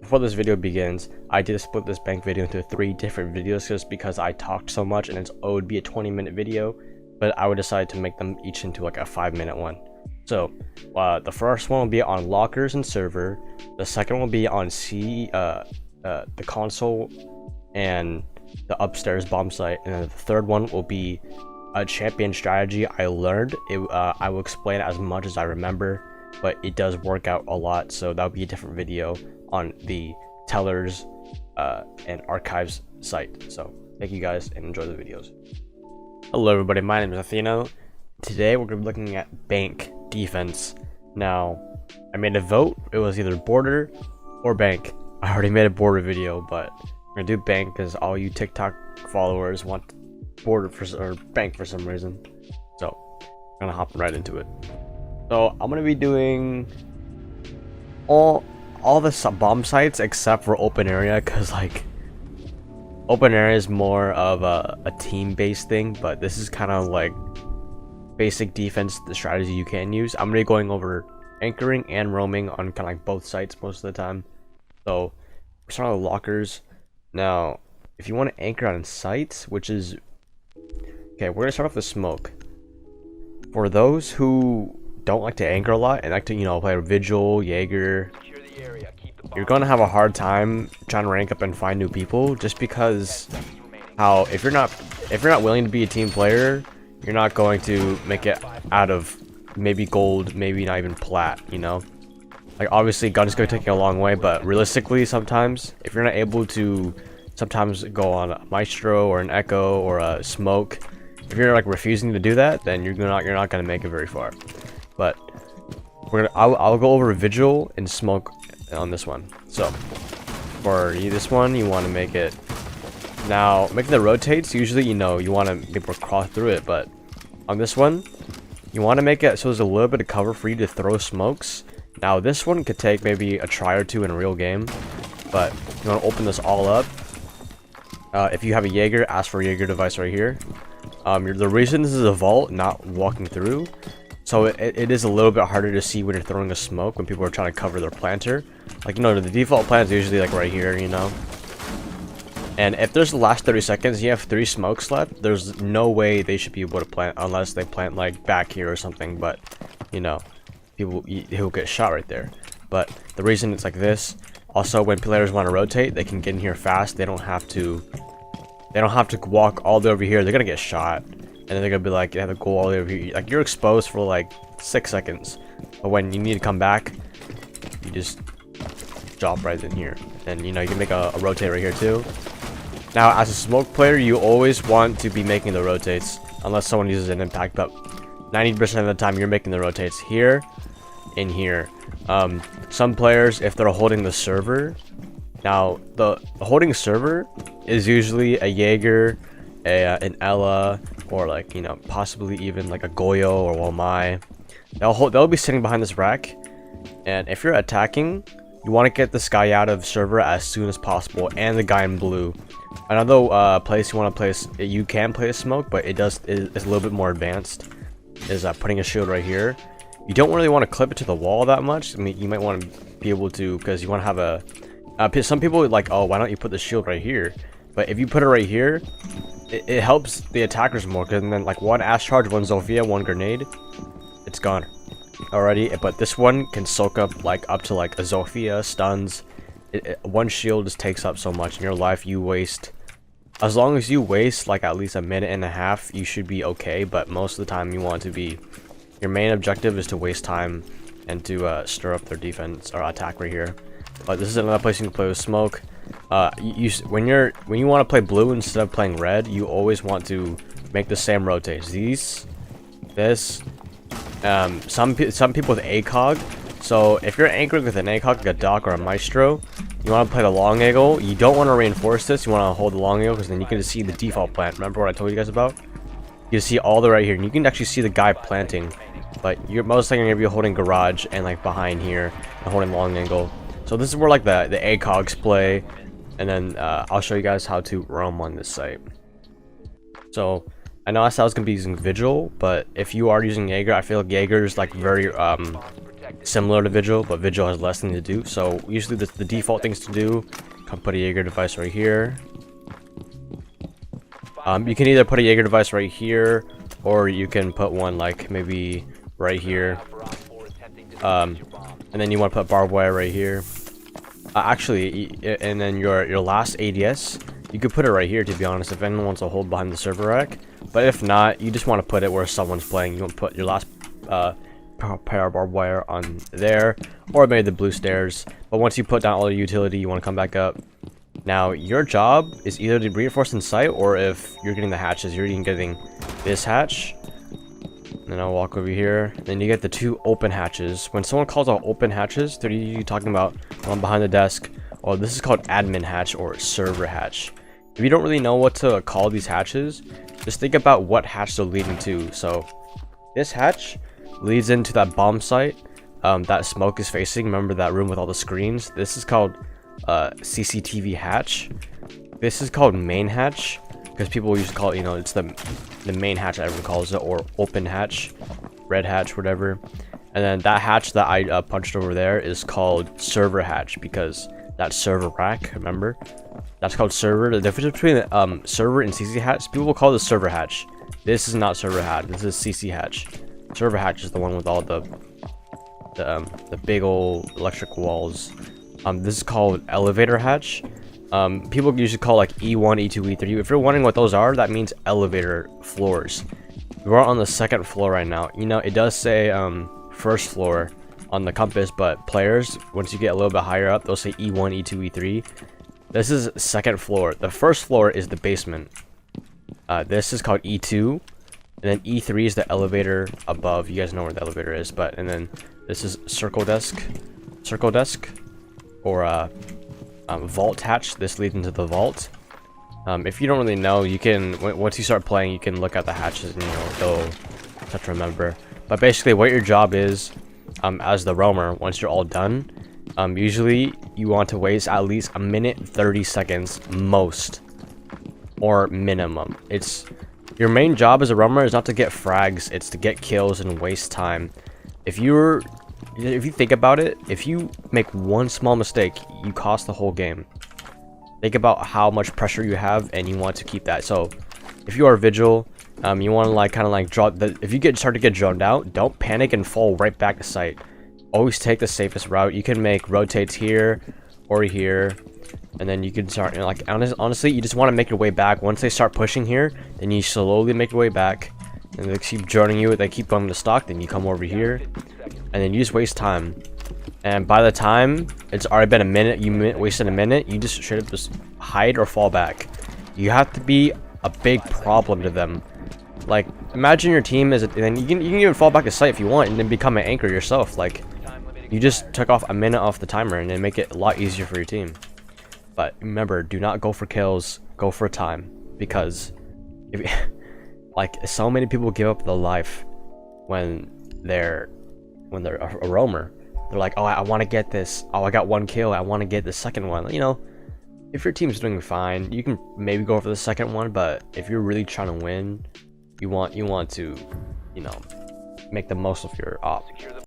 before this video begins, I did split this bank video into 3 different videos just because I talked so much and it would be a 20-minute video, but I would decide to make them each into like a 5-minute one. So the first one will be on lockers and server, the second one will be on the console and the upstairs bomb site, and then the third one will be a champion strategy I learned. I will explain it as much as I remember, but it does work out a lot, so that'll be a different video on the tellers and archives site. So thank you guys and enjoy the videos. Hello everybody, my name is Athieno. Today we're going to be looking at bank defense. Now I made a vote, it was either border or bank. I already made a border video, but we're going to do bank because all you TikTok followers want border or bank for some reason. So I'm going to hop right into it. So I'm going to be doing all the bomb sites except for open area, because like open area is more of a team-based thing, but this is kind of like basic defense, the strategy you can use. I'm gonna be going over anchoring and roaming on kind of like both sites most of the time. So we're starting with lockers. Now if you want to anchor on sites, which is okay, we're gonna start off with smoke. For those who don't like to anchor a lot and like to, you know, play Vigil, Jaeger, you're gonna have a hard time trying to rank up and find new people, just because how if you're not willing to be a team player, you're not going to make it out of maybe gold, maybe not even plat, you know. Like obviously guns gonna take you a long way, but realistically sometimes if you're not able to sometimes go on a maestro or an echo or a smoke, if you're like refusing to do that, then you're not gonna make it very far. But I'll go over vigil and smoke on this one. So for this one, you want to make it, now making the rotates, usually you want to be able to cross through it, but on this one you want to make it so there's a little bit of cover for you to throw smokes. Now this one could take maybe a try or two in a real game, but you want to open this all up. If you have a Jaeger, ask for a Jaeger device right here. The reason this is a vault, not walking through, so it is a little bit harder to see when you're throwing a smoke when people are trying to cover their planter. Like, you know, the default plant is usually like right here, you know. And if there's the last 30 seconds, you have 3 smokes left, there's no way they should be able to plant unless they plant like back here or something. But, you know, he'll get shot right there. But the reason it's like this, also when players want to rotate, they can get in here fast. They don't have to walk all the way over here. They're gonna get shot. And then they're gonna be like, you have to go all the way over here. Like, you're exposed for like 6 seconds. But when you need to come back, you just drop right in here. And you know, you can make a rotate right here too. Now, as a smoke player, you always want to be making the rotates, unless someone uses an impact, but 90% of the time you're making the rotates here and here. Some players, if they're holding the server, now the holding server is usually a Jaeger, an Ella, or like, you know, possibly even like a Goyo or Wamai. They'll be sitting behind this rack, and if you're attacking, you want to get this guy out of server as soon as possible, and the guy in blue. Another place you want to place, you can play a smoke, but it's a little bit more advanced, is putting a shield right here. You don't really want to clip it to the wall that much. I mean, you might want to be able to, because you want to have a some people like, oh, why don't you put the shield right here? But if you put it right here, it helps the attackers more, because then like one ash charge, one Zofia, one grenade, it's gone already. But this one can soak up like up to like a Zofia, stuns. One shield just takes up so much in your life. You waste, as long as you waste like at least a minute and a half, you should be okay. But most of the time you want to be, your main objective is to waste time and to stir up their defense or attack right here. But this is another place you can play with smoke. When you want to play blue instead of playing red, you always want to make the same rotates. Some people with ACOG. So if you're anchoring with an ACOG, like a Doc or a Maestro, you want to play the long angle. You don't want to reinforce this. You want to hold the long angle, because then you can just see the default plant. Remember what I told you guys about? You see all the right here, and you can actually see the guy planting. But you're most likely going to be holding garage and like behind here and holding long angle. So this is where like the ACOGs play, and then I'll show you guys how to roam on this site. So I know I said I was gonna be using Vigil, but if you are using Jaeger, I feel like Jaeger is like very similar to Vigil, but Vigil has less things to do. So usually the default things to do, come put a Jaeger device right here. You can either put a Jaeger device right here, or you can put one like maybe right here. And then you want to put barbed wire right here. Actually, and then your last ADS, you could put it right here, to be honest, if anyone wants to hold behind the server rack. But if not, you just want to put it where someone's playing. You want to put your last pair of barbed wire on there, or maybe the blue stairs. But once you put down all the utility, you want to come back up. Now, your job is either to reinforce in sight, or if you're getting the hatches, you're getting this hatch. And then I'll walk over here. Then you get the 2 open hatches. When someone calls out open hatches, they're usually talking about one behind the desk. Oh, this is called admin hatch or server hatch. If you don't really know what to call these hatches, just think about what hatch they're leading to. So this hatch leads into that bomb site that Smoke is facing. Remember that room with all the screens? This is called CCTV hatch. This is called main hatch, because people used to call it, you know, it's the main hatch everyone calls it, or open hatch, red hatch, whatever. And then that hatch that I punched over there is called server hatch, because that server rack, remember, that's called server. The difference between server and CC hatch, people will call this server hatch. This is not server hatch, this is CC hatch. Server hatch is the one with all the big old electric walls. This is called elevator hatch. People usually call like E1, E2, E3. If you're wondering what those are, that means elevator floors. We're on the 2nd floor right now. You know, it does say 1st floor on the compass, but players, once you get a little bit higher up, they'll say E1, E2, E3. This is 2nd floor. The 1st floor is the basement. This is called E2, and then E3 is the elevator above. You guys know where the elevator is, but and then this is circle desk, or vault hatch. This leads into the vault. If you don't really know, you can, once you start playing, you can look at the hatches and, you know, they'll start to remember. But basically what your job is, as the roamer, once you're all done, usually you want to waste at least 1:30 seconds most, or minimum. It's your main job as a roamer is not to get frags, it's to get kills and waste time. If you think about it, if you make one small mistake, you cost the whole game. Think about how much pressure you have, and you want to keep that. So if you are Vigil, you want to like kind of like draw the, if you start to get droned out, don't panic and fall right back to site. Always take the safest route. You can make rotates here or here, and then you can start, you know, like honestly, you just want to make your way back. Once they start pushing here, then you slowly make your way back, and they keep droning you. They keep going to stock, then you come over here, and then you just waste time. And by the time it's already been a minute, you wasted a minute, you just straight up just hide or fall back. You have to be a big problem to them. Like, imagine your team is, and then you can even fall back to site if you want, and then become an anchor yourself. Like, you just took off a minute off the timer, and then make it a lot easier for your team. But remember, do not go for kills, go for time, because if like, so many people give up their life when they're a roamer. They're like, oh, I want to get this. Oh, I got 1 kill. I want to get the second one. You know, if your team's doing fine, you can maybe go for the second one. But if you're really trying to win, you want to, you know, make the most of your op.